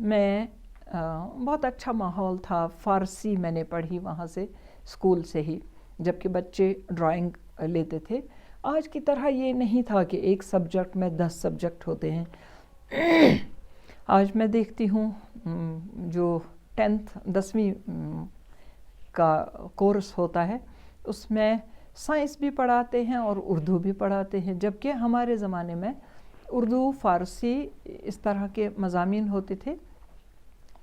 میں بہت اچھا ماحول تھا. فارسی میں نے پڑھی وہاں سے اسکول سے ہی، جبکہ بچے ڈرائنگ لیتے تھے. آج کی طرح یہ نہیں تھا کہ ایک سبجیکٹ میں 10 سبجیکٹ ہوتے ہیں. آج میں دیکھتی ہوں جو 10ویں کا کورس ہوتا ہے اس میں سائنس بھی پڑھاتے ہیں اور اردو بھی پڑھاتے ہیں، جبکہ ہمارے زمانے میں اردو، فارسی اس طرح کے مضامین ہوتے تھے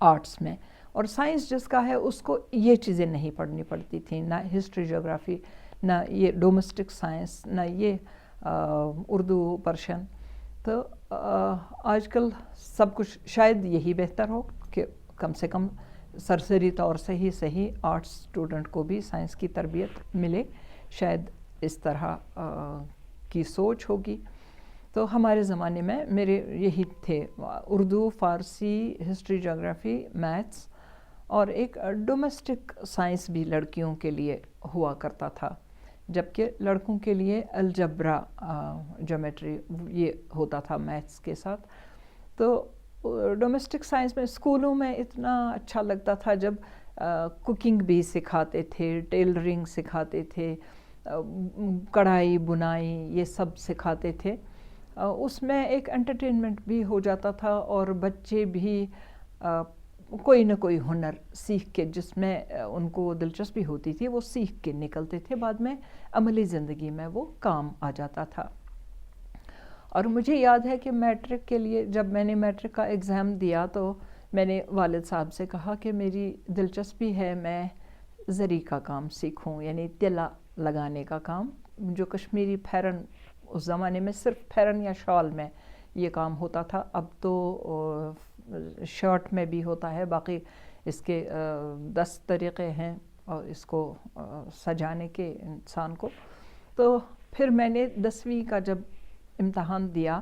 آرٹس میں، اور سائنس جس کا ہے اس کو یہ چیزیں نہیں پڑھنی پڑتی تھیں، نہ ہسٹری، جغرافی، نہ یہ ڈومیسٹک سائنس، نہ یہ اردو، پرشین. تو آج کل سب کچھ شاید یہی بہتر ہو کہ کم سے کم سرسری طور سے ہی صحیح آرٹس اسٹوڈنٹ کو بھی سائنس کی تربیت ملے، شاید اس طرح کی سوچ ہوگی. تو ہمارے زمانے میں میرے یہی تھے، اردو، فارسی، ہسٹری، جغرافی، میتھس، اور ایک ڈومیسٹک سائنس بھی لڑکیوں کے لیے ہوا کرتا تھا، جبکہ لڑکوں کے لیے الجبرا، جیومیٹری یہ ہوتا تھا میتھس کے ساتھ. تو ڈومیسٹک سائنس میں اسکولوں میں اتنا اچھا لگتا تھا جب کوکنگ بھی سکھاتے تھے، ٹیلرنگ سکھاتے تھے، کڑھائی، بنائی، یہ سب سکھاتے تھے. اس میں ایک انٹرٹینمنٹ بھی ہو جاتا تھا، اور بچے بھی کوئی نہ کوئی ہنر سیکھ کے، جس میں ان کو دلچسپی ہوتی تھی، وہ سیکھ کے نکلتے تھے. بعد میں عملی زندگی میں وہ کام آ جاتا تھا. اور مجھے یاد ہے کہ میٹرک کے لیے جب میں نے میٹرک کا ایگزام دیا تو میں نے والد صاحب سے کہا کہ میری دلچسپی ہے میں زری کا کام سیکھوں، یعنی تلا لگانے کا کام، جو کشمیری پھیرن، اس زمانے میں صرف پھیرن یا شال میں یہ کام ہوتا تھا. اب تو شرٹ میں بھی ہوتا ہے. باقی اس کے 10 طریقے ہیں اور اس کو سجانے کے انسان کو. تو پھر میں نے 10ویں کا جب امتحان دیا،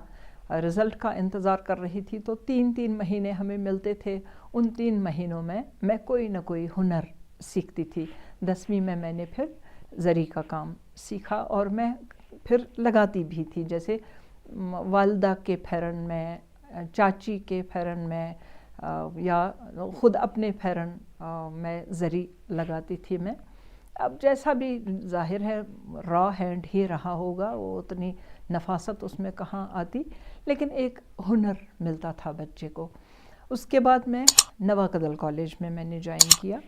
رزلٹ کا انتظار کر رہی تھی، تو 3 مہینے ہمیں ملتے تھے. ان 3 مہینوں میں میں کوئی نہ کوئی ہنر سیکھتی تھی. 10ویں میں میں نے پھر زری کا کام سیکھا، اور میں پھر لگاتی بھی تھی، جیسے والدہ کے پھیرن میں، چاچی کے پھیرن میں، یا خود اپنے پھیرن میں زری لگاتی تھی میں. اب جیسا بھی ظاہر ہے را ہینڈ ہی رہا ہوگا، وہ اتنی نفاست اس میں کہاں آتی، لیکن ایک ہنر ملتا تھا بچے کو. اس کے بعد میں نواکدل کالج میں نے جوائن کیا،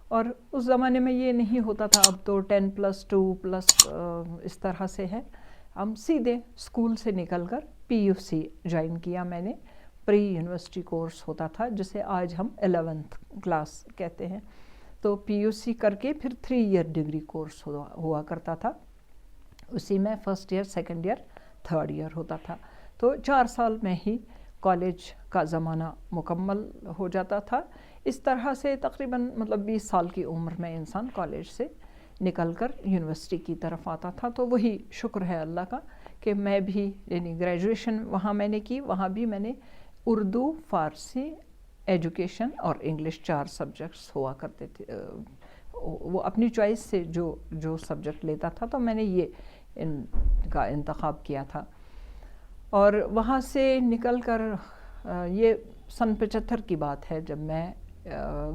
اور اس زمانے میں یہ نہیں ہوتا تھا. اب تو 10+2+ اس طرح سے ہے. ہم سیدھے اسکول سے نکل کر PUC جوائن کیا میں نے. پری یونیورسٹی کورس ہوتا تھا جسے آج ہم 11th کلاس کہتے ہیں. تو PUC کر کے پھر 3 ایئر ڈگری کورس ہوا کرتا تھا. اسی میں first year, second year, third year ہوتا تھا. تو 4 سال میں ہی کالج کا زمانہ مکمل ہو جاتا تھا. اس طرح سے تقریباً 20 سال کی عمر میں انسان کالج سے نکل کر یونیورسٹی کی طرف آتا تھا. تو وہی شکر ہے اللہ کا کہ میں بھی، یعنی گریجویشن وہاں میں نے کی. وہاں بھی میں نے اردو، فارسی، ایجوکیشن اور انگلش 4 سبجیکٹس ہوا کرتے تھے. وہ اپنی چوائس سے جو سبجیکٹ لیتا تھا، تو میں نے یہ ان کا انتخاب کیا تھا. اور وہاں سے نکل کر یہ سن 75 کی بات ہے جب میں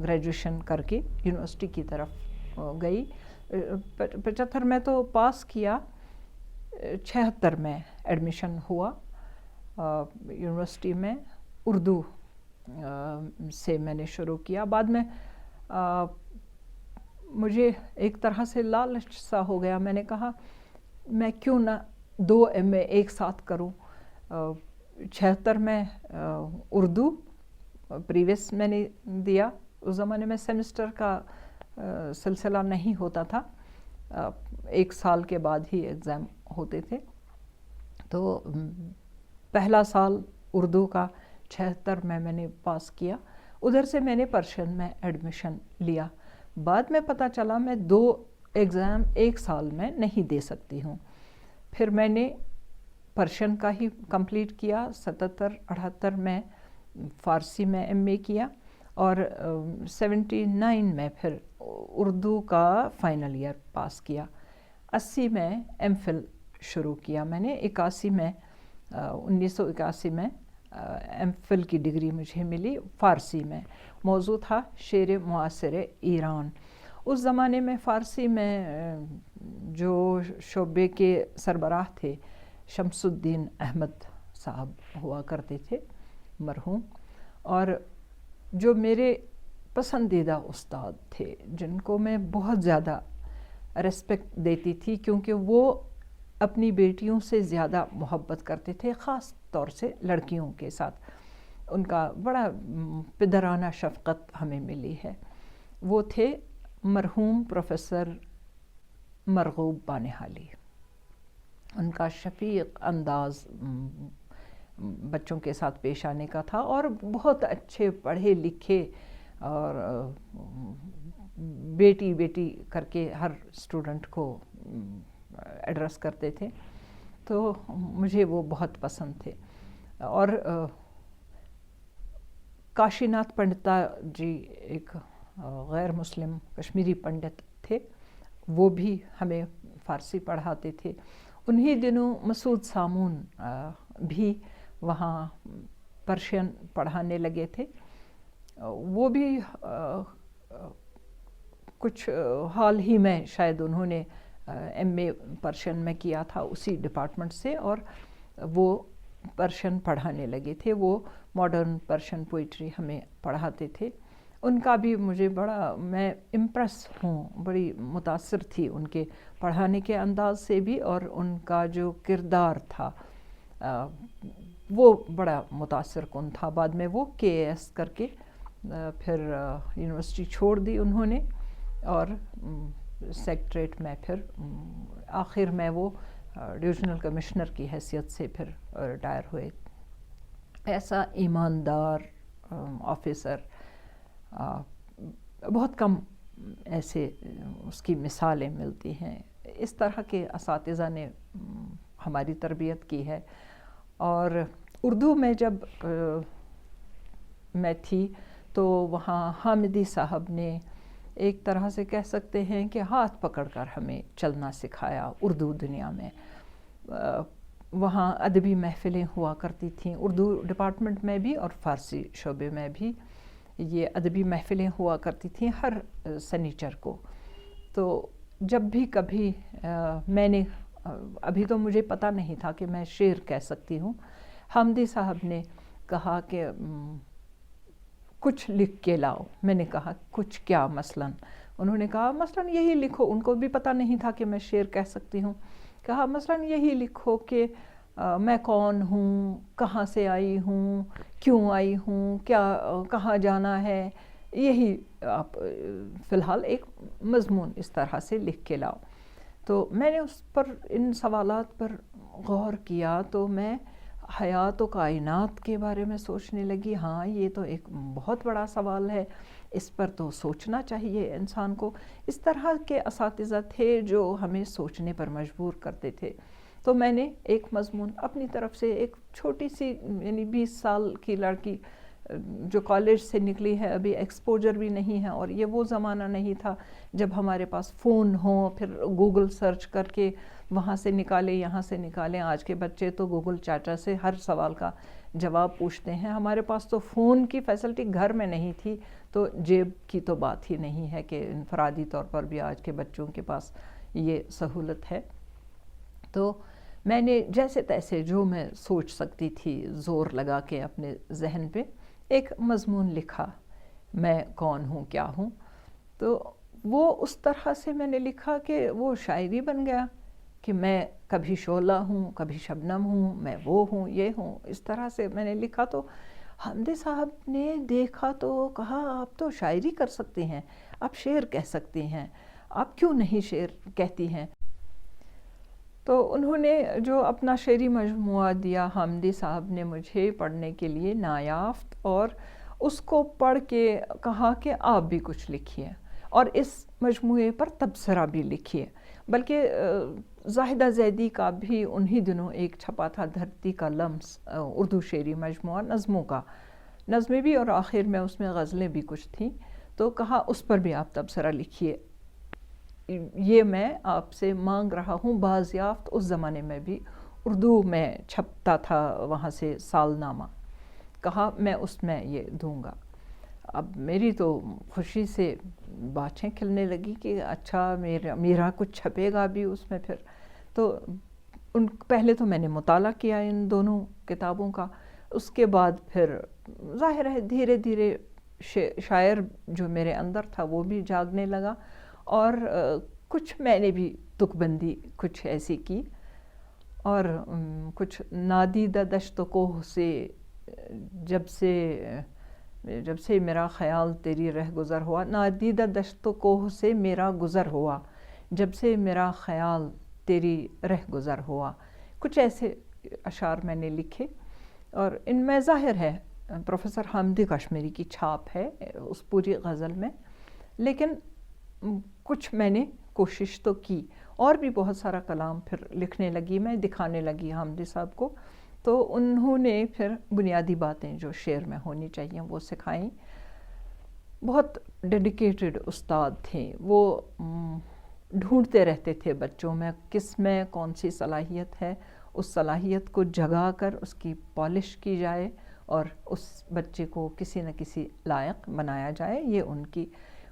گریجویشن کر کے یونیورسٹی کی طرف گئی. 75 میں تو پاس کیا، 76 میں ایڈمیشن ہوا یونیورسٹی میں. اردو سے میں نے شروع کیا. بعد میں مجھے ایک طرح سے لالچ سا ہو گیا. میں نے کہا میں کیوں نہ 2 MA ایک ساتھ کروں. 76 میں اردو پریویس میں نے دیا. اس زمانے میں سیمسٹر کا سلسلہ نہیں ہوتا تھا، 1 سال کے بعد ہی ایگزام ہوتے تھے. تو پہلا سال اردو کا 76 میں نے پاس کیا. ادھر سے میں نے پرشین میں ایڈمیشن لیا. بعد میں پتہ چلا میں 2 ایگزام 1 سال میں نہیں دے سکتی ہوں. پھر میں نے پرشین کا ہی کمپلیٹ کیا. 77-78 میں فارسی میں MA کیا، اور 79 میں پھر اردو کا فائنل ایئر پاس کیا. 80 میں MPhil شروع کیا میں نے. 81 میں 1981 میں ایم فل کی ڈگری مجھے ملی فارسی میں. موضوع تھا شعر معاصر ایران. اس زمانے میں فارسی میں جو شعبے کے سربراہ تھے شمس الدین احمد صاحب ہوا کرتے تھے مرحوم، اور جو میرے پسندیدہ استاد تھے جن کو میں بہت زیادہ ریسپیکٹ دیتی تھی کیونکہ وہ اپنی بیٹیوں سے زیادہ محبت کرتے تھے، خاص طور سے لڑکیوں کے ساتھ. ان کا بڑا پدرانہ شفقت ہمیں ملی ہے. وہ تھے مرحوم پروفیسر مرغوب بانہالی. ان کا شفیق انداز بچوں کے ساتھ پیش آنے کا تھا، اور بہت اچھے پڑھے لکھے اور بیٹی بیٹی کر کے ہر اسٹوڈنٹ کو ایڈریس کرتے تھے. تو مجھے وہ بہت پسند تھے. اور کاشی ناتھ پنڈتا جی ایک غیر مسلم کشمیری پنڈت تھے، وہ بھی ہمیں فارسی پڑھاتے تھے. انہی دنوں مسعود سامون بھی وہاں پرشین پڑھانے لگے تھے. وہ بھی کچھ حال ہی میں شاید انہوں نے ایم اے پرشین میں کیا تھا اسی ڈپارٹمنٹ سے، اور وہ پرشین پڑھانے لگے تھے. وہ ماڈرن پرشین پوئٹری ہمیں پڑھاتے تھے. ان کا بھی مجھے بڑا، میں امپریس ہوں، بڑی متاثر تھی ان کے پڑھانے کے انداز سے بھی، اور ان کا جو کردار تھا وہ بڑا متاثر کن تھا. بعد میں وہ کے اے ایس کر کے پھر یونیورسٹی چھوڑ دی انہوں نے، اور سیکٹریٹ میں پھر آخر میں وہ ڈویژنل کمشنر کی حیثیت سے پھر ریٹائر ہوئے. ایسا ایماندار آفیسر بہت کم ایسے اس کی مثالیں ملتی ہیں. اس طرح کے اساتذہ نے ہماری تربیت کی ہے. اور اردو میں جب میں تھی تو وہاں حامدی صاحب نے ایک طرح سے کہہ سکتے ہیں کہ ہاتھ پکڑ کر ہمیں چلنا سکھایا اردو دنیا میں. وہاں ادبی محفلیں ہوا کرتی تھیں اردو ڈپارٹمنٹ میں بھی اور فارسی شعبے میں بھی. یہ ادبی محفلیں ہوا کرتی تھیں ہر سنیچر کو. تو جب بھی کبھی میں نے، ابھی تو مجھے پتہ نہیں تھا کہ میں شعر کہہ سکتی ہوں، حامدی صاحب نے کہا کہ کچھ لکھ کے لاؤ. میں نے کہا کچھ کیا مثلاً؟ انہوں نے کہا مثلاً یہی لکھو. ان کو بھی پتہ نہیں تھا کہ میں شعر کہہ سکتی ہوں. کہا مثلاً یہی لکھو کہ میں کون ہوں، کہاں سے آئی ہوں، کیوں آئی ہوں، کیا کہاں جانا ہے. یہی آپ فی الحال ایک مضمون اس طرح سے لکھ کے لاؤ. تو میں نے اس پر، ان سوالات پر غور کیا تو میں حیات و کائنات کے بارے میں سوچنے لگی. ہاں یہ تو ایک بہت بڑا سوال ہے، اس پر تو سوچنا چاہیے انسان کو. اس طرح کے اساتذہ تھے جو ہمیں سوچنے پر مجبور کرتے تھے. تو میں نے ایک مضمون اپنی طرف سے، ایک چھوٹی سی یعنی 20 سال کی لڑکی جو کالج سے نکلی ہے، ابھی ایکسپوجر بھی نہیں ہے، اور یہ وہ زمانہ نہیں تھا جب ہمارے پاس فون ہوں پھر گوگل سرچ کر کے وہاں سے نکالیں یہاں سے نکالیں. آج کے بچے تو گوگل چاچا سے ہر سوال کا جواب پوچھتے ہیں. ہمارے پاس تو فون کی فیسلٹی گھر میں نہیں تھی، تو جیب کی تو بات ہی نہیں ہے کہ انفرادی طور پر بھی آج کے بچوں کے پاس یہ سہولت ہے. تو میں نے جیسے تیسے جو میں سوچ سکتی تھی زور لگا کے اپنے ذہن پہ ایک مضمون لکھا، میں کون ہوں، کیا ہوں. تو وہ اس طرح سے میں نے لکھا کہ وہ شاعری بن گیا کہ میں کبھی شعلہ ہوں، کبھی شبنم ہوں، میں وہ ہوں، یہ ہوں. اس طرح سے میں نے لکھا. تو حامدی صاحب نے دیکھا تو کہا آپ تو شاعری کر سکتی ہیں، آپ شعر کہہ سکتی ہیں، آپ کیوں نہیں شعر کہتی ہیں. تو انہوں نے جو اپنا شعری مجموعہ دیا، حامدی صاحب نے مجھے پڑھنے کے لیے نایافت، اور اس کو پڑھ کے کہا کہ آپ بھی کچھ لکھیے اور اس مجموعے پر تبصرہ بھی لکھیے. بلکہ زاہدہ زیدی کا بھی انہی دنوں ایک چھپا تھا دھرتی کا لمس، اردو شعری مجموعہ نظموں کا، نظمیں بھی اور آخر میں اس میں غزلیں بھی کچھ تھیں. تو کہا اس پر بھی آپ تبصرہ لکھیے. یہ میں آپ سے مانگ رہا ہوں بازیافت. اس زمانے میں بھی اردو میں چھپتا تھا وہاں سے سال نامہ. کہا میں اس میں یہ دوں گا. اب میری تو خوشی سے باتیں کھلنے لگی کہ اچھا میرا کچھ چھپے گا بھی اس میں. پھر تو پہلے تو میں نے مطالعہ کیا ان دونوں کتابوں کا. اس کے بعد پھر ظاہر ہے دھیرے دھیرے شاعر جو میرے اندر تھا وہ بھی جاگنے لگا, اور کچھ میں نے بھی تک بندی کچھ ایسی کی, اور کچھ نادیدہ دشت و کوہ سے جب سے میرا خیال تیری رہ گزر ہوا, نادیدہ دشت و کوہ سے میرا گزر ہوا, جب سے میرا خیال تیری رہ گزر ہوا. کچھ ایسے اشعار میں نے لکھے, اور ان میں ظاہر ہے پروفیسر حامدی کشمیری کی چھاپ ہے اس پوری غزل میں, لیکن کچھ میں نے کوشش تو کی, اور بھی بہت سارا کلام پھر لکھنے لگی میں, دکھانے لگی حامدی صاحب کو. تو انہوں نے پھر بنیادی باتیں جو شعر میں ہونی چاہیے وہ سکھائیں. بہت ڈیڈیکیٹڈ استاد تھے وہ, ڈھونڈتے رہتے تھے بچوں میں کس میں کون سی صلاحیت ہے, اس صلاحیت کو جگا کر اس کی پالش کی جائے اور اس بچے کو کسی نہ کسی لائق بنایا جائے, یہ ان کی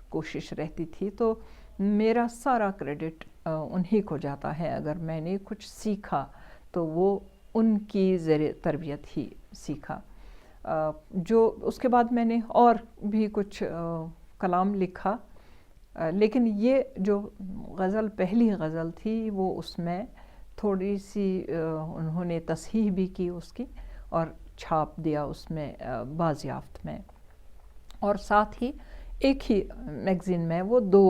کوشش رہتی تھی. تو میرا سارا کریڈٹ انہی کو جاتا ہے. اگر میں نے کچھ سیکھا تو وہ ان کی زیر تربیت ہی سیکھا. جو اس کے بعد میں نے اور بھی کچھ کلام لکھا, لیکن یہ جو غزل پہلی غزل تھی وہ اس میں تھوڑی سی انہوں نے تصحیح بھی کی اس کی, اور چھاپ دیا اس میں بازیافت میں, اور ساتھ ہی ایک ہی میگزین میں وہ 2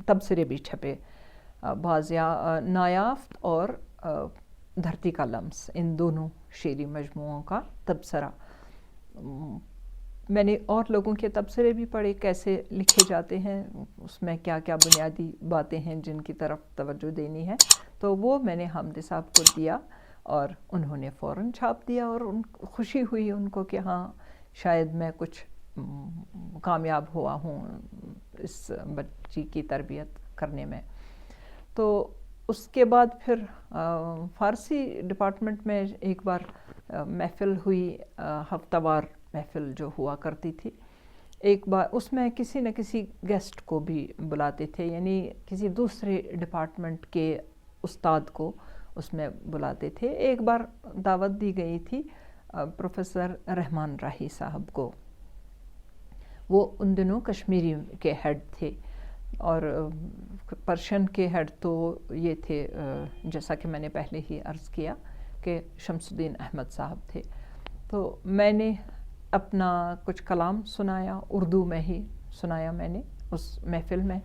تبصرے بھی چھپے, نایافت اور دھرتی کا لمس, ان دونوں شعری مجموعوں کا تبصرہ. میں نے اور لوگوں کے تبصرے بھی پڑھے کیسے لکھے جاتے ہیں, اس میں کیا کیا بنیادی باتیں ہیں جن کی طرف توجہ دینی ہے, تو وہ میں نے حامدی صاحب کو دیا, اور انہوں نے فوراً چھاپ دیا, اور خوشی ہوئی ان کو کہ ہاں شاید میں کچھ کامیاب ہوا ہوں اس بچی کی تربیت کرنے میں. تو اس کے بعد پھر فارسی ڈپارٹمنٹ میں ایک بار محفل ہوئی, ہفتہ وار محفل جو ہوا کرتی تھی. ایک بار اس میں کسی نہ کسی گیسٹ کو بھی بلاتے تھے, یعنی کسی دوسرے ڈپارٹمنٹ کے استاد کو اس میں بلاتے تھے. ایک بار دعوت دی گئی تھی پروفیسر رحمان راہی صاحب کو, وہ ان دنوں کشمیری کے ہیڈ تھے, اور پرشین کے ہیڈ تو یہ تھے جیسا کہ میں نے پہلے ہی عرض کیا کہ شمس الدین احمد صاحب تھے. تو میں نے اپنا کچھ کلام سنایا, اردو میں ہی سنایا میں نے اس محفل میں,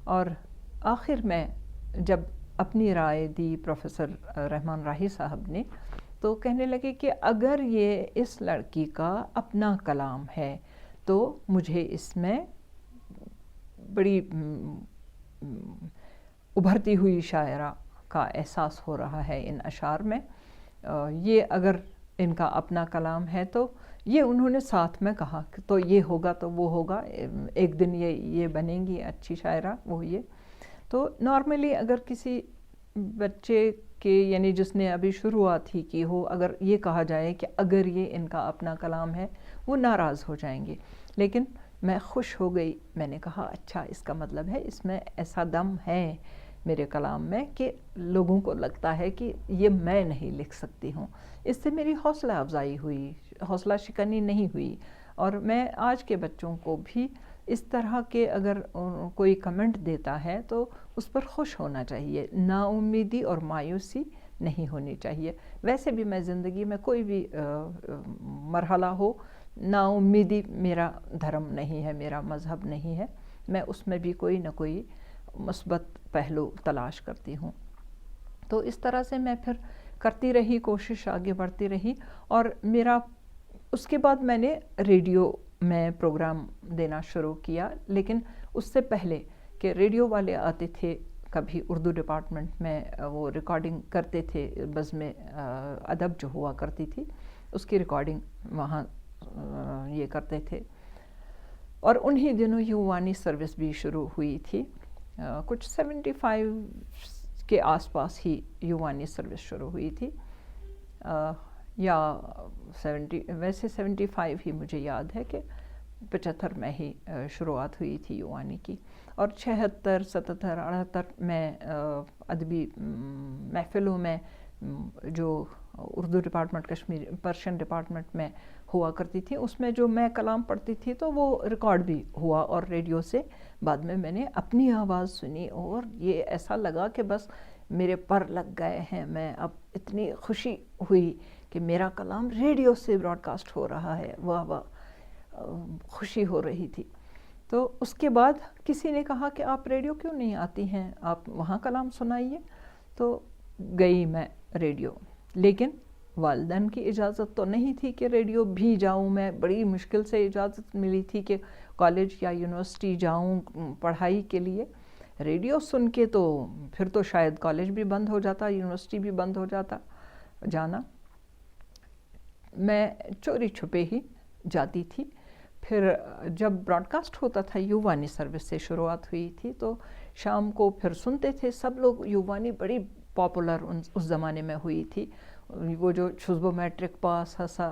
اور آخر میں جب اپنی رائے دی پروفیسر رحمان راہی صاحب نے, تو کہنے لگے کہ اگر یہ اس لڑکی کا اپنا کلام ہے تو مجھے اس میں بڑی ابھرتی ہوئی شاعرہ کا احساس ہو رہا ہے ان اشعار میں. یہ اگر ان کا اپنا کلام ہے تو یہ انہوں نے ساتھ میں کہا کہ تو یہ ہوگا تو وہ ہوگا, ایک دن یہ بنے گی اچھی شاعرہ, وہ یہ. تو نارملی اگر کسی بچے کے یعنی جس نے ابھی شروعات ہی کی ہو, اگر یہ کہا جائے کہ اگر یہ ان کا اپنا کلام ہے, وہ ناراض ہو جائیں گے. لیکن میں خوش ہو گئی, میں نے کہا اچھا اس کا مطلب ہے اس میں ایسا دم ہے میرے کلام میں کہ لوگوں کو لگتا ہے کہ یہ میں نہیں لکھ سکتی ہوں. اس سے میری حوصلہ افزائی ہوئی, حوصلہ شکنی نہیں ہوئی. اور میں آج کے بچوں کو بھی اس طرح کے اگر کوئی کمنٹ دیتا ہے تو اس پر خوش ہونا چاہیے, نا امیدی اور مایوسی نہیں ہونی چاہیے. ویسے بھی میں زندگی میں کوئی بھی مرحلہ ہو, نا امیدی میرا دھرم نہیں ہے, میرا مذہب نہیں ہے. میں اس میں بھی کوئی نہ کوئی مثبت پہلو تلاش کرتی ہوں. تو اس طرح سے میں پھر کرتی رہی, کوشش آگے بڑھتی رہی. اور میرا اس کے بعد میں نے ریڈیو میں پروگرام دینا شروع کیا, لیکن اس سے پہلے کہ ریڈیو والے آتے تھے کبھی اردو ڈپارٹمنٹ میں, وہ ریکارڈنگ کرتے تھے, بزم ادب جو ہوا کرتی تھی اس کی ریکارڈنگ وہاں یہ کرتے تھے. اور انہی دنوں یووانی سروس بھی شروع ہوئی تھی, کچھ 75 کے آس پاس ہی یووانی سروس شروع ہوئی تھی. یا 70 ویسے 75 ہی مجھے یاد ہے کہ 75 میں ہی شروعات ہوئی تھی یووانی کی، اور 76 77 78 میں ادبی محفلوں میں جو Urdu department Kashmir Persian department میں ہوا کرتی تھی، اس میں جو میں کلام پڑھتی تھی تو وہ ریکارڈ بھی ہوا، اور ریڈیو سے بعد میں نے اپنی آواز سنی اور یہ ایسا لگا کہ بس میرے پر لگ گئے ہیں، میں اب اتنی خوشی ہوئی کہ میرا کلام ریڈیو سے براڈ کاسٹ ہو رہا ہے، واہ واہ، خوشی ہو رہی تھی۔ تو اس کے بعد کسی نے کہا کہ آپ ریڈیو کیوں نہیں آتی ہیں، آپ وہاں کلام سنائیے، تو گئی میں ریڈیو، لیکن والدین کی اجازت تو نہیں تھی کہ ریڈیو بھی جاؤں میں، بڑی مشکل سے اجازت ملی تھی کہ کالج یا یونیورسٹی جاؤں پڑھائی کے لیے۔ ریڈیو سن کے تو پھر تو شاید کالج بھی بند ہو جاتا، یونیورسٹی بھی بند ہو جاتا جانا، میں چوری چھپے ہی جاتی تھی۔ پھر جب براڈ کاسٹ ہوتا تھا، یووانی سروس سے شروعات ہوئی تھی، تو شام کو پھر سنتے تھے سب لوگ، یووانی بڑی پاپولر اس زمانے میں ہوئی تھی، وہ جو چھزبو میٹرک پاس ہسا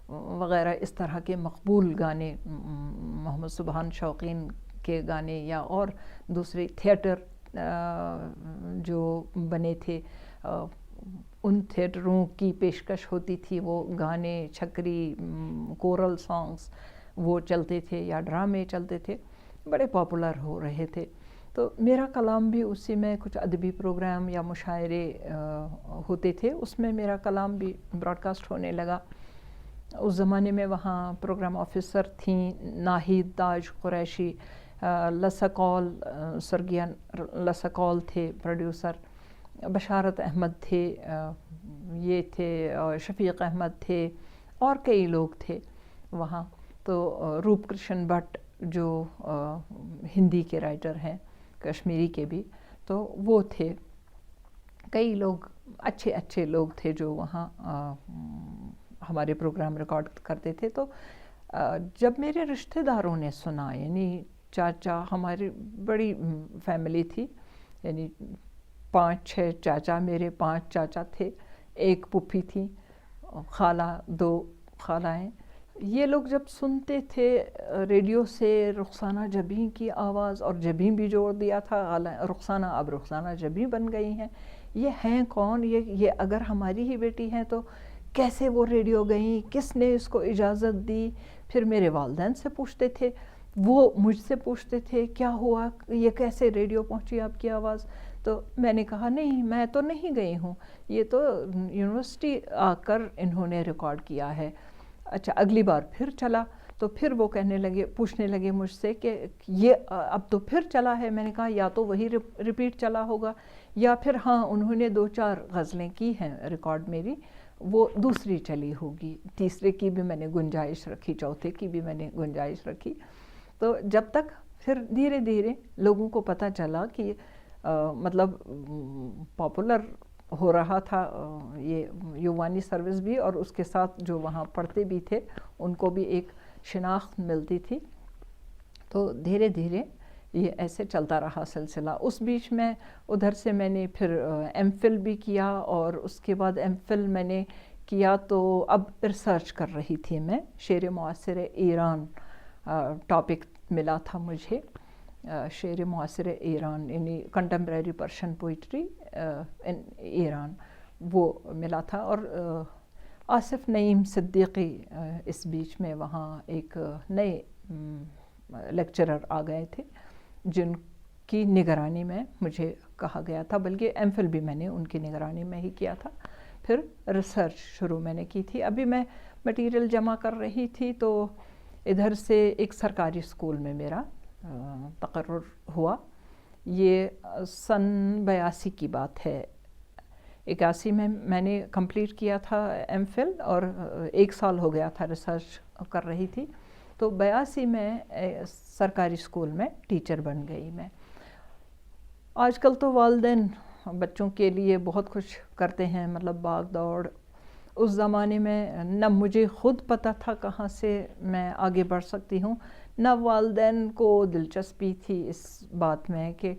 وغیرہ اس طرح کے مقبول گانے، محمد سبحان شوقین کے گانے یا اور دوسرے تھیٹر جو بنے تھے، ان تھیٹروں کی پیشکش ہوتی تھی، وہ گانے، چھکری، کورل سانگز وہ چلتے تھے یا ڈرامے چلتے تھے، بڑے پاپولر ہو رہے تھے۔ تو میرا کلام بھی اسی میں، کچھ ادبی پروگرام یا مشاعرے ہوتے تھے، اس میں میرا کلام بھی براڈ کاسٹ ہونے لگا۔ اس زمانے میں وہاں پروگرام آفیسر تھیں ناہید تاج قریشی، لسکول سرگین لسکول تھے پروڈیوسر، بشارت احمد تھے، یہ تھے شفیق احمد تھے، اور کئی لوگ تھے وہاں۔ تو روپ کرشن بھٹ جو ہندی کے رائٹر ہیں، کشمیری کے بھی، تو وہ تھے، کئی لوگ اچھے اچھے لوگ تھے جو وہاں ہمارے پروگرام ریکارڈ کرتے تھے۔ تو جب میرے رشتہ داروں نے سنا، یعنی چاچا، ہماری بڑی فیملی تھی، یعنی 5-6 چاچا، میرے 5 چاچا تھے، ایک پھوپھی تھی، خالہ، 2 خالائیں، یہ لوگ جب سنتے تھے ریڈیو سے رخسانہ جبیں کی آواز، اور جبیں بھی جوڑ دیا تھا، رخسانہ اب رخسانہ جبیں بن گئی ہیں، یہ ہیں کون، یہ اگر ہماری ہی بیٹی ہیں تو کیسے وہ ریڈیو گئیں، کس نے اس کو اجازت دی؟ پھر میرے والدین سے پوچھتے تھے، وہ مجھ سے پوچھتے تھے کیا ہوا، یہ کیسے ریڈیو پہنچی آپ کی آواز؟ تو میں نے کہا نہیں، میں تو نہیں گئی ہوں، یہ تو یونیورسٹی آ کر انہوں نے ریکارڈ کیا ہے۔ اچھا، اگلی بار پھر چلا تو پھر وہ پوچھنے لگے مجھ سے کہ یہ اب تو پھر چلا ہے۔ میں نے کہا یا تو وہی ریپیٹ چلا ہوگا، یا پھر ہاں انہوں نے 2-4 غزلیں کی ہیں ریکارڈ میری، وہ دوسری چلی ہوگی، تیسرے کی بھی میں نے گنجائش رکھی، چوتھے کی بھی میں نے گنجائش رکھی۔ تو جب تک پھر دھیرے دھیرے لوگوں کو پتہ چلا کہ مطلب پاپولر ہو رہا تھا یہ یووانی سروس بھی، اور اس کے ساتھ جو وہاں پڑھتے بھی تھے ان کو بھی ایک شناخت ملتی تھی، تو دھیرے دھیرے یہ ایسے چلتا رہا سلسلہ۔ اس بیچ میں ادھر سے میں نے پھر ایم فل بھی کیا، اور اس کے بعد ایم فل میں نے کیا تو اب ریسرچ کر رہی تھی میں، شعر معاصر ایران ٹاپک ملا تھا مجھے، شعر معاصر ایران یعنی کنٹمپریری پرشین پوئٹری ان ایران، وہ ملا تھا۔ اور آصف نعیم صدیقی اس بیچ میں وہاں ایک نئے لیکچرر آ گئے تھے، جن کی نگرانی میں مجھے کہا گیا تھا، بلکہ ایم فل بھی میں نے ان کی نگرانی میں ہی کیا تھا۔ پھر ریسرچ شروع میں نے کی تھی، ابھی میں مٹیریل جمع کر رہی تھی تو ادھر سے ایک سرکاری اسکول میں میرا تقرر ہوا۔ یہ سن 82 کی بات ہے، 81 میں نے کمپلیٹ کیا تھا ایم فل، اور 1 سال ہو گیا تھا ریسرچ کر رہی تھی، تو 82 میں سرکاری اسکول میں ٹیچر بن گئی میں۔ آج کل تو والدین بچوں کے لیے بہت کچھ کرتے ہیں، مطلب بھاگ دوڑ۔ اس زمانے میں نہ مجھے خود پتہ تھا کہاں سے میں آگے بڑھ سکتی ہوں، نہ والدین کو دلچسپی تھی اس بات میں کہ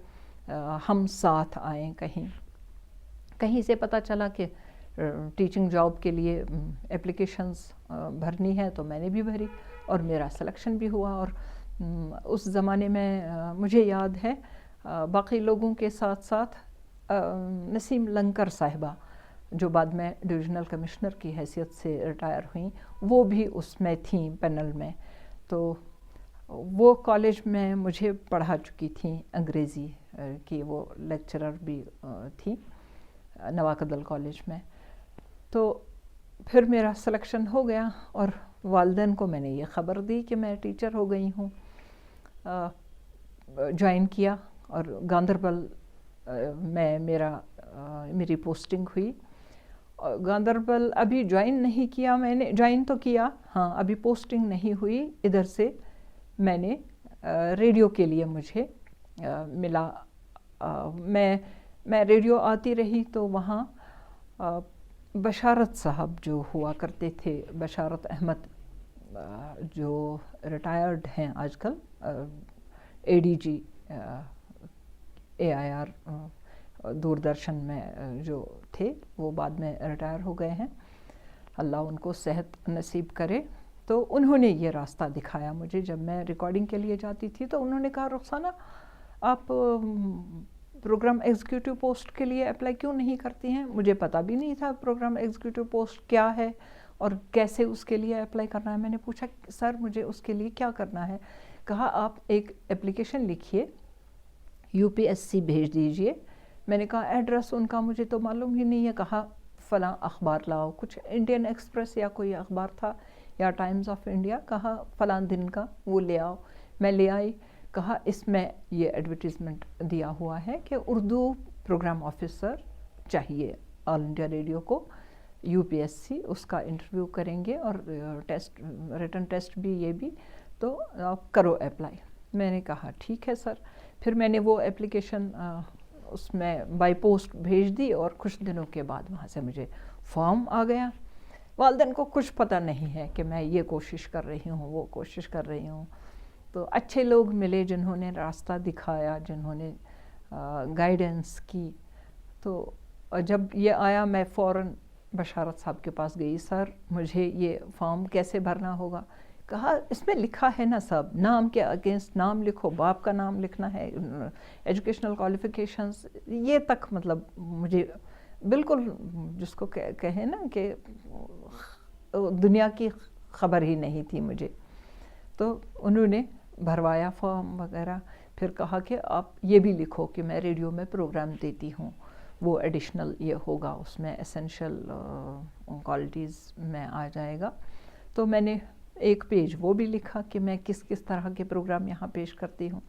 ہم ساتھ آئیں۔ کہیں سے پتہ چلا کہ ٹیچنگ جاب کے لیے اپلیکیشنز بھرنی ہے تو میں نے بھی بھری اور میرا سلیکشن بھی ہوا. اور اس زمانے میں مجھے یاد ہے باقی لوگوں کے ساتھ ساتھ نسیم لنکر صاحبہ جو بعد میں ڈویژنل کمشنر کی حیثیت سے ریٹائر ہوئیں وہ بھی اس میں تھیں پینل میں. تو وہ کالج میں مجھے پڑھا چکی تھیں انگریزی کی, وہ لیکچرر بھی تھیں نواکدل کالج میں. تو پھر میرا سلیکشن ہو گیا اور والدین کو میں نے یہ خبر دی کہ میں ٹیچر ہو گئی ہوں. جوائن کیا اور گاندربل میں میری پوسٹنگ ہوئی. گاندربل ابھی جوائن نہیں کیا میں نے, جوائن تو کیا ہاں, ابھی پوسٹنگ نہیں ہوئی. ادھر سے میں نے ریڈیو کے لیے مجھے ملا. میں ریڈیو آتی رہی تو وہاں بشارت صاحب جو ہوا کرتے تھے, بشارت احمد جو ریٹائرڈ ہیں آج کل, اے ڈی جی AIR دوردرشن میں جو تھے, وہ بعد میں ریٹائر ہو گئے ہیں, اللہ ان کو صحت نصیب کرے. تو انہوں نے یہ راستہ دکھایا مجھے. جب میں ریکارڈنگ کے لیے جاتی تھی تو انہوں نے کہا رخسانہ آپ پروگرام ایگزیکیوٹیو پوسٹ کے لیے اپلائی کیوں نہیں کرتی ہیں. مجھے پتہ بھی نہیں تھا پروگرام ایگزیکیوٹیو پوسٹ کیا ہے اور کیسے اس کے لیے اپلائی کرنا ہے. میں نے پوچھا سر مجھے اس کے لیے کیا کرنا ہے. کہا آپ ایک اپلیکیشن لکھیے, UPSC بھیج دیجئے. میں نے کہا ایڈریس ان کا مجھے تو معلوم ہی نہیں ہے. کہا فلاں اخبار لاؤ, کچھ انڈین ایکسپریس یا کوئی اخبار تھا یا ٹائمز آف انڈیا, کہا فلاں دن کا وہ لے آؤ. میں لے آئی. کہا اس میں یہ ایڈورٹیزمنٹ دیا ہوا ہے کہ اردو پروگرام آفیسر چاہیے آل انڈیا ریڈیو کو, UPSC اس کا انٹرویو کریں گے اور ٹیسٹ, ریٹن ٹیسٹ بھی, یہ بھی, تو آپ کرو اپلائی. میں نے کہا ٹھیک ہے سر. پھر میں نے وہ اپلیکیشن اس میں بائی پوسٹ بھیج دی اور کچھ دنوں کے بعد وہاں سے مجھے فارم آ گیا. والدین کو کچھ پتہ نہیں ہے کہ میں یہ کوشش کر رہی ہوں, وہ کوشش کر رہی ہوں. تو اچھے لوگ ملے جنہوں نے راستہ دکھایا, جنہوں نے گائیڈنس کی. تو جب یہ آیا میں فوراً بشارت صاحب کے پاس گئی. سر مجھے یہ فارم کیسے بھرنا ہوگا. کہا اس میں لکھا ہے نا سب, نام کے اگینسٹ نام لکھو, باپ کا نام لکھنا ہے, ایجوکیشنل کوالیفیکیشنز, یہ تک مطلب مجھے بالکل جس کو کہیں نا کہ دنیا کی خبر ہی نہیں تھی مجھے. تو انہوں نے بھروایا فارم وغیرہ. پھر کہا کہ آپ یہ بھی لکھو کہ میں ریڈیو میں پروگرام دیتی ہوں, وہ ایڈیشنل یہ ہوگا, اس میں اسینشل کوالٹیز میں آ جائے گا. تو میں نے ایک پیج وہ بھی لکھا کہ میں کس کس طرح کے پروگرام یہاں پیش کرتی ہوں.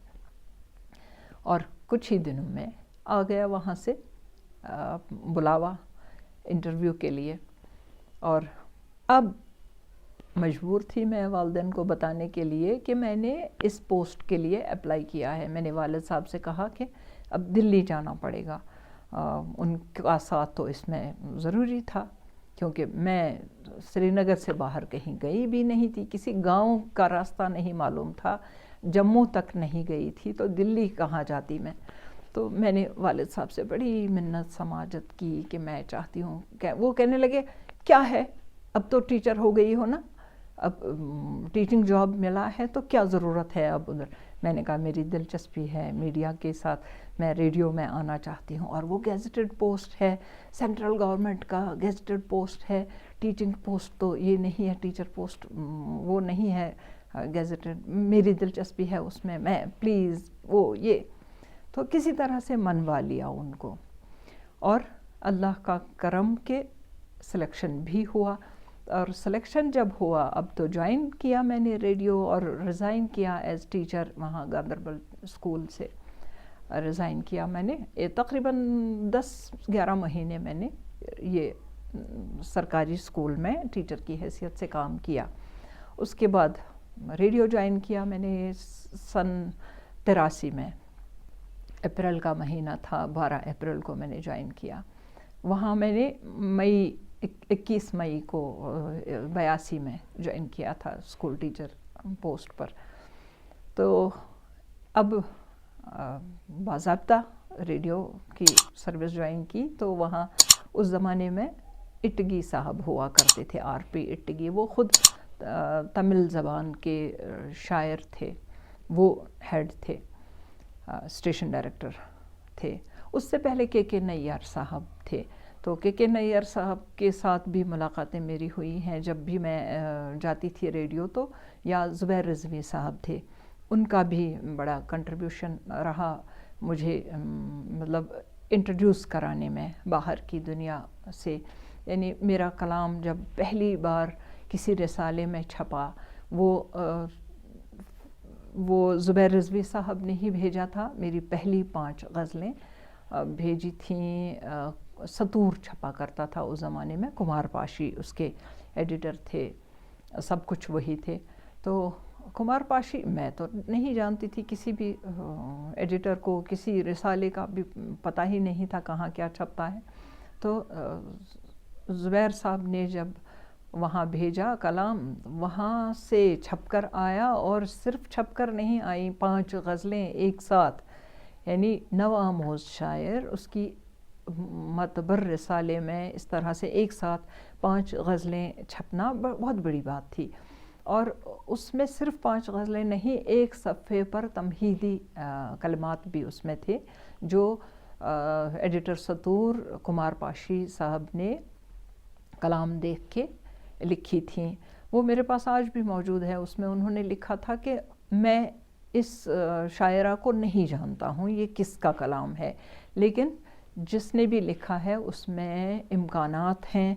اور کچھ ہی دنوں میں آ گیا وہاں سے بلاوا انٹرویو کے لیے. اور اب مجبور تھی میں والدین کو بتانے کے لیے کہ میں نے اس پوسٹ کے لیے اپلائی کیا ہے. میں نے والد صاحب سے کہا کہ اب دلی جانا پڑے گا. ان کا ساتھ تو اس میں ضروری تھا کیونکہ میں سری نگر سے باہر کہیں گئی بھی نہیں تھی, کسی گاؤں کا راستہ نہیں معلوم تھا, جموں تک نہیں گئی تھی, تو دلی کہاں جاتی میں. تو میں نے والد صاحب سے بڑی منت سماجت کی کہ میں چاہتی ہوں کہ وہ کہنے لگے کیا ہے اب تو ٹیچر ہو گئی ہو نا, اب ٹیچنگ جاب ملا ہے تو کیا ضرورت ہے اب ادھر. میں نے کہا میری دلچسپی ہے میڈیا کے ساتھ, میں ریڈیو میں آنا چاہتی ہوں, اور وہ گیزٹڈ پوسٹ ہے, سینٹرل گورنمنٹ کا گیزٹڈ پوسٹ ہے, ٹیچنگ پوسٹ تو یہ نہیں ہے, ٹیچر پوسٹ وہ نہیں ہے گیزٹڈ, میری دلچسپی ہے اس میں, میں پلیز وہ یہ. تو کسی طرح سے منوا لیا ان کو, اور اللہ کا کرم کے سلیکشن بھی ہوا. اور سلیکشن جب ہوا اب تو جوائن کیا میں نے ریڈیو, اور ریزائن کیا ایز ٹیچر وہاں گاندربل اسکول سے ریزائن کیا میں نے. تقریباً 10-11 مہینے میں نے یہ سرکاری اسکول میں ٹیچر کی حیثیت سے کام کیا. اس کے بعد ریڈیو جوائن کیا میں نے سن 83 میں, اپریل کا مہینہ تھا, 12 اپریل کو میں نے جوائن کیا. وہاں میں نے 21 مئی کو 82 میں جوائن کیا تھا اسکول ٹیچر پوسٹ پر. تو اب باضابطہ ریڈیو کی سروس جوائن کی. تو وہاں اس زمانے میں اٹگی صاحب ہوا کرتے تھے, آر پی اٹگی. وہ خود تمل زبان کے شاعر تھے, وہ ہیڈ تھے, اسٹیشن ڈائریکٹر تھے. اس سے پہلے کے نیر صاحب تھے. تو کے نیر صاحب کے ساتھ بھی ملاقاتیں میری ہوئی ہیں. جب بھی میں جاتی تھی ریڈیو تو, یا زبیر رضوی صاحب تھے, ان کا بھی بڑا کنٹریبیوشن رہا مجھے, مطلب انٹروڈیوس کرانے میں باہر کی دنیا سے. یعنی میرا کلام جب پہلی بار کسی رسالے میں چھپا, وہ زبیر رضوی صاحب نے ہی بھیجا تھا. میری پہلی 5 غزلیں بھیجی تھیں. ستور چھپا کرتا تھا اس زمانے میں, کمار پاشی اس کے ایڈیٹر تھے, سب کچھ وہی تھے. تو کمار پاشی, میں تو نہیں جانتی تھی کسی بھی ایڈیٹر کو, کسی رسالے کا بھی پتہ ہی نہیں تھا کہاں کیا چھپتا ہے. تو زبیر صاحب نے جب وہاں بھیجا کلام, وہاں سے چھپ کر آیا, اور صرف چھپ کر نہیں آئی, 5 غزلیں ایک ساتھ. یعنی نوآموز شاعر, اس کی معتبر رسالے میں اس طرح سے ایک ساتھ 5 غزلیں چھپنا بہت بڑی بات تھی. اور اس میں صرف 5 غزلیں نہیں, ایک صفحے پر تمہیدی کلمات بھی اس میں تھے, جو ایڈیٹر ستور کمار پاشی صاحب نے کلام دیکھ کے لکھی تھیں. وہ میرے پاس آج بھی موجود ہے. اس میں انہوں نے لکھا تھا کہ میں اس شاعرہ کو نہیں جانتا ہوں یہ کس کا کلام ہے, لیکن جس نے بھی لکھا ہے اس میں امکانات ہیں.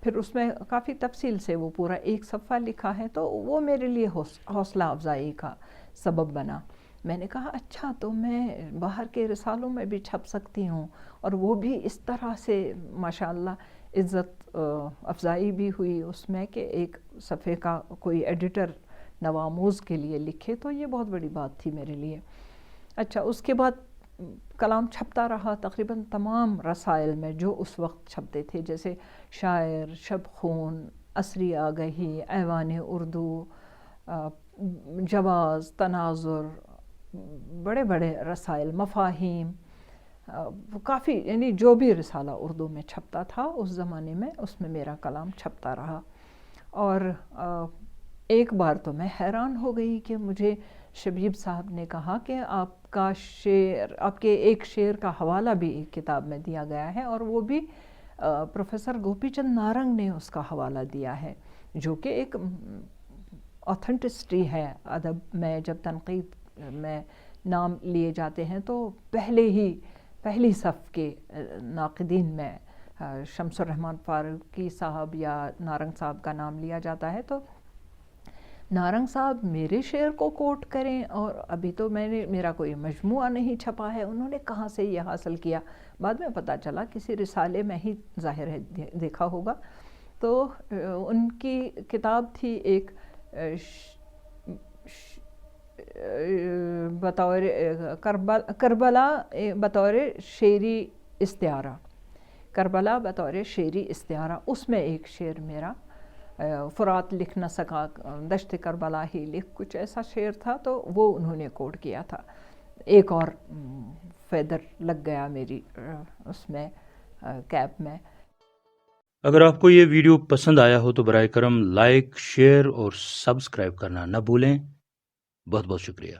پھر اس میں کافی تفصیل سے وہ پورا ایک صفحہ لکھا ہے, تو وہ میرے لیے حوصلہ افزائی کا سبب بنا. میں نے کہا اچھا, تو میں باہر کے رسالوں میں بھی چھپ سکتی ہوں, اور وہ بھی اس طرح سے ماشاءاللہ عزت افزائی بھی ہوئی اس میں کہ ایک صفحے کا کوئی ایڈیٹر نوآموز کے لیے لکھے, تو یہ بہت بڑی بات تھی میرے لیے. اچھا, اس کے بعد کلام چھپتا رہا تقریباً تمام رسائل میں جو اس وقت چھپتے تھے, جیسے شاعر, شب خون, عصری آگہی, ایوان اردو, جواز, تناظر, بڑے بڑے رسائل, مفاہیم, کافی, یعنی جو بھی رسالہ اردو میں چھپتا تھا اس زمانے میں, اس میں میرا کلام چھپتا رہا. اور ایک بار تو میں حیران ہو گئی کہ مجھے شبیب صاحب نے کہا کہ آپ کا شعر, آپ کے ایک شعر کا حوالہ بھی ایک کتاب میں دیا گیا ہے, اور وہ بھی پروفیسر گوپی چند نارنگ نے اس کا حوالہ دیا ہے, جو کہ ایک آتھینٹسٹی ہے ادب میں. جب تنقید میں نام لیے جاتے ہیں تو پہلی صف کے ناقدین میں شمس الرحمن فاروقی صاحب یا نارنگ صاحب کا نام لیا جاتا ہے. تو نارنگ صاحب میرے شعر کو کوٹ کریں, اور ابھی تو میرا کوئی مجموعہ نہیں چھپا ہے, انہوں نے کہاں سے یہ حاصل کیا؟ بعد میں پتہ چلا کسی رسالے میں ہی ظاہر ہے دیکھا ہوگا. تو ان کی کتاب تھی ایک بطور کربلا بطور شعری استعارہ, کربلا بطور شعری استعارہ. اس میں ایک شعر میرا, فرات لکھ نہ سکا دشت کربلا ہی لکھ, کچھ ایسا شعر تھا, تو وہ انہوں نے کوٹ کیا تھا. ایک اور فیدر لگ گیا میری اس میں کیپ میں. اگر آپ کو یہ ویڈیو پسند آیا ہو تو برائے کرم لائک, شیئر اور سبسکرائب کرنا نہ بھولیں. بہت بہت شکریہ.